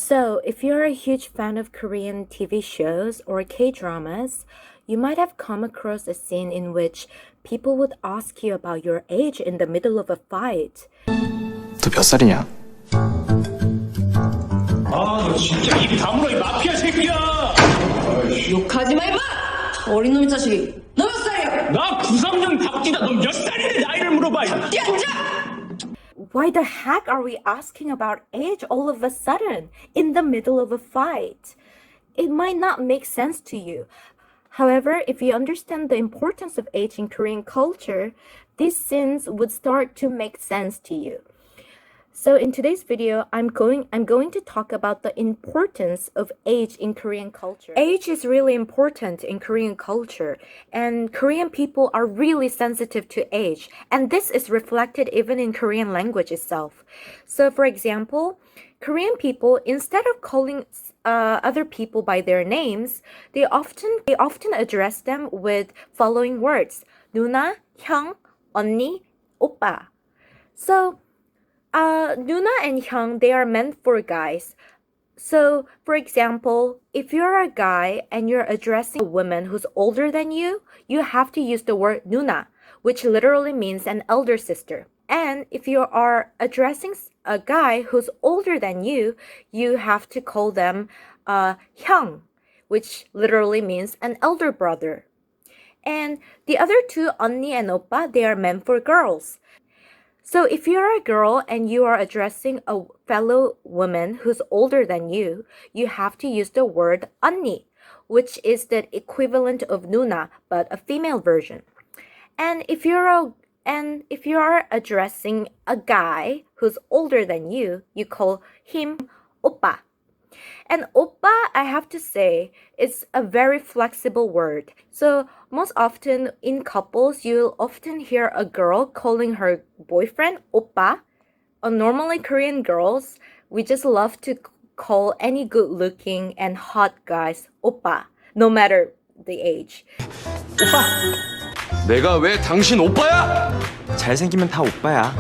So, if you're a huge fan of Korean TV shows or K-dramas, you might have come across a scene in which people would ask you about your age in the middle of a fight. 너 몇 살이냐? 너 진짜 입 다물어, 이 마피아 새끼야! 욕하지 마, 임마! 어린 놈의 자식이. 너 몇 살이야? 나 93년 박쥐다. 너 몇 살인데 나이를 물어봐! Why the heck are we asking about age all of a sudden in the middle of a fight? It might not make sense to you. However, if you understand the importance of age in Korean culture, these sins would start to make sense to you. So in today's video, I'm going to talk about the importance of age in Korean culture. Age is really important in Korean culture, and Korean people are really sensitive to age, and this is reflected even in Korean language itself. So for example, Korean people, instead of calling other people by their names, they often address them with following words: 누나, 형, 언니, 오빠. So 누나 and 형, they are meant for guys. So, for example, if you're a guy and you're addressing a woman who's older than you, you have to use the word 누나, which literally means an elder sister. And if you are addressing a guy who's older than you have to call them 형, which literally means an elder brother. And the other two, 언니 and 오빠, they are meant for girls. So if you're a girl and you are addressing a fellow woman who's older than you have to use the word 언니, which is the equivalent of 누나, but a female version. And if you're addressing a guy who's older than you call him 오빠. And oppa, I have to say, is a very flexible word. So most often in couples, you'll often hear a girl calling her boyfriend oppa. Normally Korean girls, we just love to call any good-looking and hot guys oppa, no matter the age. 오빠! 내가 왜 당신 오빠야? 잘생기면 다 오빠야.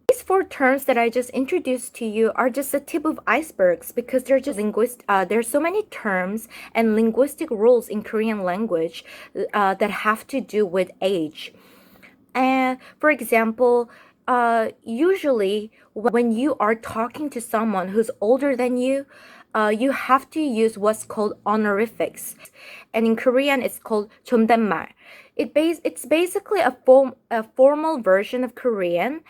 These four terms that I just introduced to you are just the tip of icebergs because they're just there's so many terms and linguistic rules in Korean language that have to do with age. And for example, usually when you are talking to someone who's older than you have to use what's called honorifics. And in Korean, it's called 존댓말. It's basically a formal version of Korean,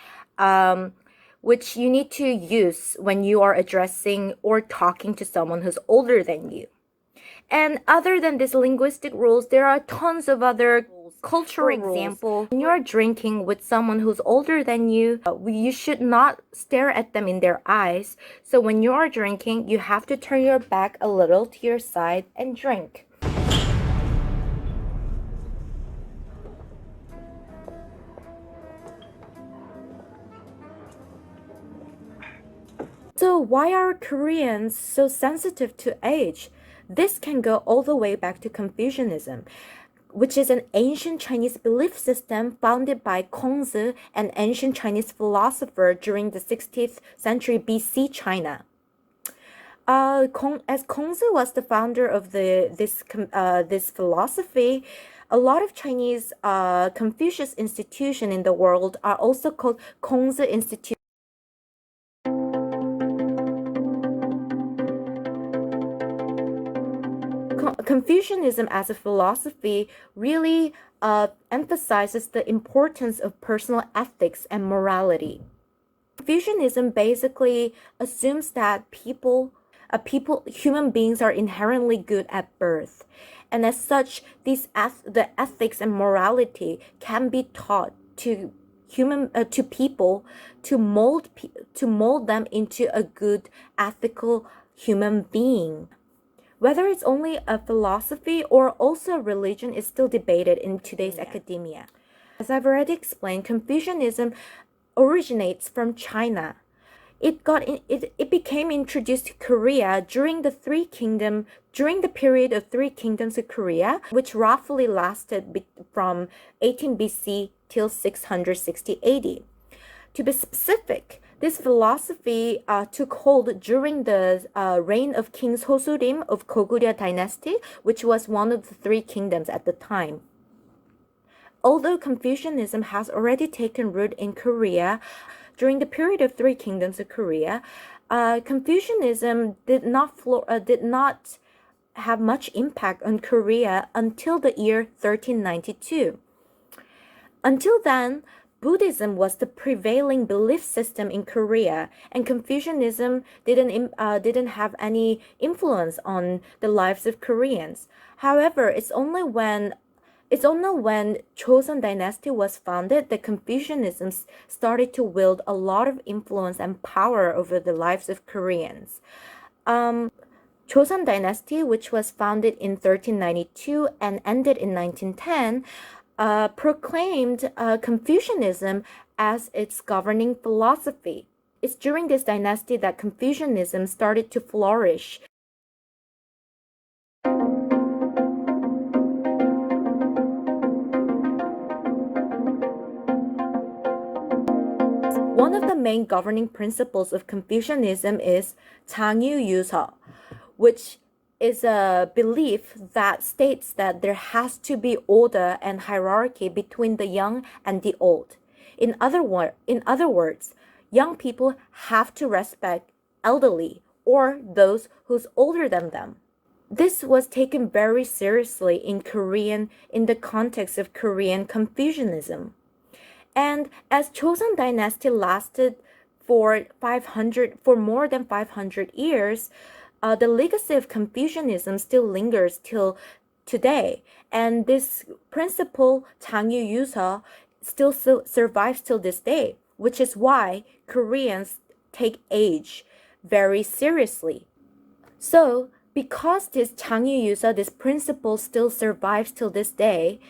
which you need to use when you are addressing or talking to someone who's older than you. And other than these linguistic rules, there are tons of other cultural rules. For example, when you're drinking with someone who's older than you should not stare at them in their eyes. So when you are drinking, you have to turn your back a little to your side and drink. So why are Koreans so sensitive to age? This can go all the way back to Confucianism, which is an ancient Chinese belief system founded by Kongzi, an ancient Chinese philosopher during the 16th century BC China. As Kongzi was the founder of this philosophy, a lot of Chinese Confucius institutions in the world are also called Kongzi institutions. Confucianism as a philosophy really emphasizes the importance of personal ethics and morality. Confucianism basically assumes that human beings are inherently good at birth, and as such, the ethics and morality can be taught to people to mold them into a good ethical human being. Whether it's only a philosophy or also a religion is still debated in today's academia. As I've already explained, Confucianism originates from China. It became introduced to Korea during the period of Three Kingdoms of Korea, which roughly lasted from 18 BC till 660 AD. To be specific, This philosophy took hold during the reign of King Sosurim of Goguryeo dynasty, which was one of the three kingdoms at the time. Although Confucianism has already taken root in Korea, during the period of three kingdoms of Korea, Confucianism did not have much impact on Korea until the year 1392. Until then, Buddhism was the prevailing belief system in Korea, and Confucianism didn't have any influence on the lives of Koreans. However, it's only when Joseon dynasty was founded that Confucianism started to wield a lot of influence and power over the lives of Koreans. Joseon dynasty, which was founded in 1392 and ended in 1910, proclaimed Confucianism as its governing philosophy. It's during this dynasty that Confucianism started to flourish. One of the main governing principles of Confucianism is 장유-유서, which is a belief that states that there has to be order and hierarchy between the young and the old. In other words, young people have to respect elderly or those who's older than them. This was taken very seriously in the context of Korean Confucianism. And as Joseon dynasty lasted for more than 500 years, the legacy of Confucianism still lingers till today, and this principle, 장유-유서, still survives till this day, which is why Koreans take age very seriously. So, because this 장유-유서, this principle still survives till this day,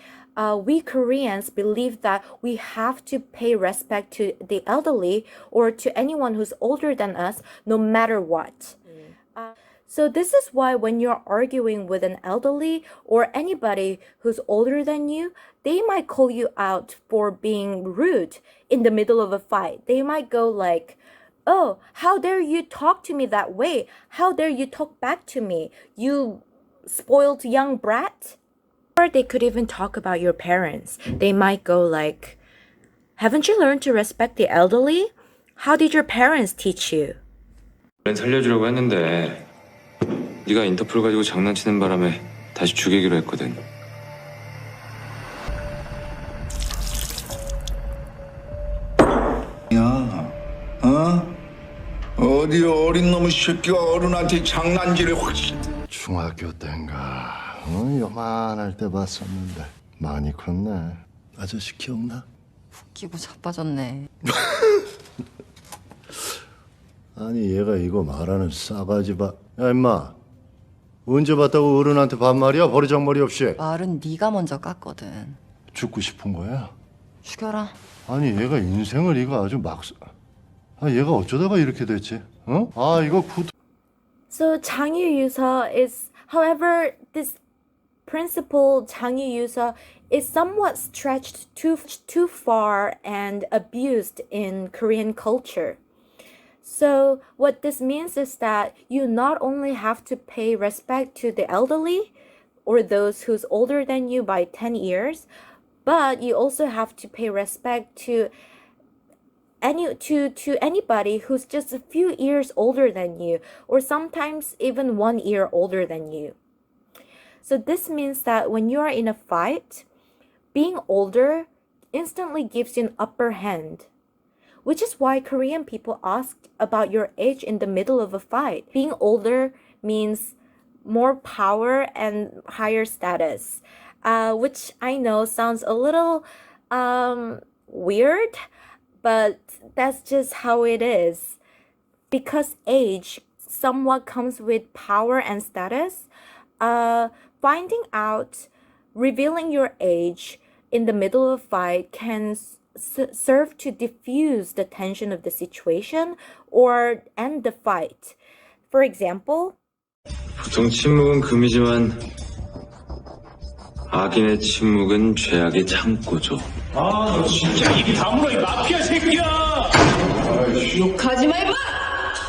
we Koreans believe that we have to pay respect to the elderly or to anyone who's older than us, no matter what. So this is why when you're arguing with an elderly or anybody who's older than you, they might call you out for being rude in the middle of a fight. They might go like, "Oh, how dare you talk to me that way? How dare you talk back to me, you spoiled young brat?" Or they could even talk about your parents. They might go like, "Haven't you learned to respect the elderly? How did your parents teach you?" 살려주려고 했는데 네가 인터폴 가지고 장난치는 바람에 다시 죽이기로 했거든. 야, 어디 어린 놈의 새끼가 어른한테 장난질을 확실히. 중학교 땐가 요만할 때 봤었는데 많이 컸네. 아저씨 기억나? 웃기고 자빠졌네. 아니 얘가 이거 말하는 싸가지 봐. 야 임마 언제 봤다고 어른한테 반말이야? 버리장머리 없이. 말은 네가 먼저 깠거든. 죽고 싶은 거야? 죽여라. 아니 얘가 인생을 이거 아주 얘가 어쩌다가 이렇게 됐지? 어? 이거 So 장유-유서 is, however, this principle 장유-유서 is somewhat stretched too far and abused in Korean culture. So what this means is that you not only have to pay respect to the elderly or those who's older than you by 10 years, but you also have to pay respect to anybody who's just a few years older than you, or sometimes even 1 year older than you. So this means that when you are in a fight, being older instantly gives you an upper hand, which is why Korean people ask about your age in the middle of a fight. Being older means more power and higher status, which I know sounds a little weird, but that's just how it is. Because age somewhat comes with power and status, revealing your age in the middle of a fight can serve to diffuse the tension of the situation or end the fight. For example, 보통 침묵은 금이지만 악인의 침묵은 죄악의 창고죠. 너 진짜 입 다물어 이 마피아 새끼야! 아이씨. 욕하지 마, 임마!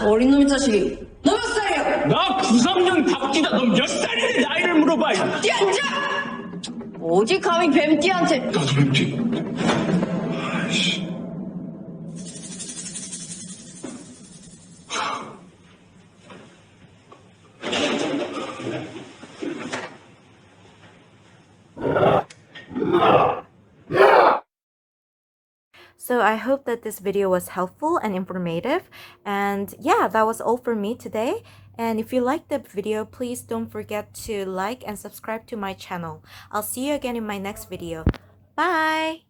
어린 놈의 자식이. 너 몇 살이야? 나 93년 박쥐다. 너 몇 살인데 나이를 물어봐. 띠 앉아! 어디 감히 뱀띠한테. 나도 뵙지. 아이씨. So I hope that this video was helpful and informative. And yeah, that was all for me today. And if you liked the video, please don't forget to like and subscribe to my channel. I'll see you again in my next video. Bye!